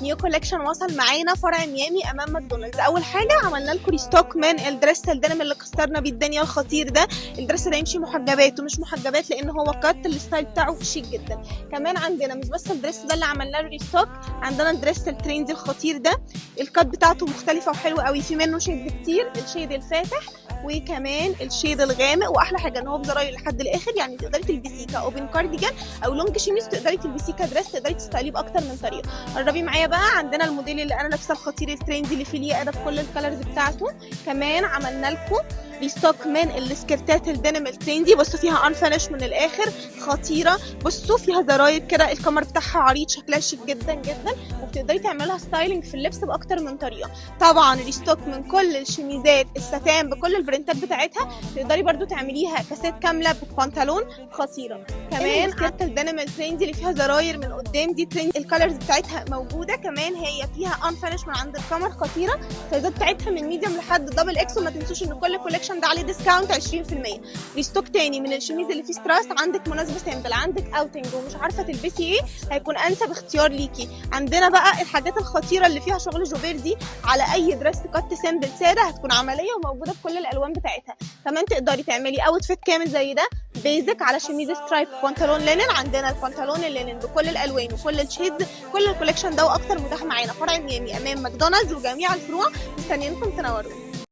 نيو كولكشن وصل معانا فرع ميامي امام ماكدونالدز. اول حاجه عملنا لكم ريستوك من الدريس الدينم اللي كسرنا بيه الدنيا الخطير ده. الدريس ده يمشي محجبات ومش محجبات لان هو كات، الستايل بتاعه شيك جدا. كمان عندنا مش بس الدريس ده اللي عملنا له ريستوك، عندنا الدريس التريندي الخطير ده، الكات بتاعته مختلفه وحلوه قوي، في منه شيد كتير، الشيد الفاتح وكمان الشيد الغامق، واحلى حاجه ان هو بزراير لحد الاخر، يعني تقدري تلبسيه كاوبن كارديجان او لونج شيميز، تقدري تلبسيه كدريس، تقدري تستايليه باكتر من طريقه. قربي معايا بقى، عندنا الموديل اللي انا لابسه الخطير التريندي اللي فيه الياقه ده في كل الكالرز بتاعته. كمان عملنا لكم ريستوك من السكرتات الدينم التريندي، بصوا فيها انفنش من الاخر خطيره، بصوا فيها زراير كده، الكمر بتاعها عريض، شكلها شيك جدا جدا، وبتقدري تعملها ستايلنج في اللبس باكتر من طريقه. طبعا ريستوك من كل الشميزات الستان بكل البرنتات بتاعتها، تقدري برده تعمليها كاسات كامله ببنطلون خطيره. كمان السكرت الدينم التريندي اللي فيها زراير من قدام دي تريند، الكالرز بتاعتها موجوده، كمان هي فيها انفنش من عند الكمر خطيره، السايزات بتاعتها من ميديوم لحد دبل اكس، وما تنسوش ان كل كولكشن ده عليه ديسكاونت 20%. ريستوك تاني من الشميز اللي فيه ستراس، عندك مناسبه سامبل، عندك اوتنج ومش عارفه تلبسي ايه، هيكون انسب اختيار ليكي. عندنا بقى الحاجات الخطيره اللي فيها شغل جوبير دي، على اي دريس كات سامبل ساده هتكون عمليه وموجوده بكل الالوان بتاعتها. كمان تقدري تعملي اوتفيت كامل زي ده بيزك على شميز سترايب بنطلون لينن، عندنا البنطلون اللينن بكل الالوان وكل الشيدز، كل الكولكشن ده واكتر متاح معانا فرع ميامي امام ماكدونالدز وجميع الفروع. مستنيينكم تنورونا.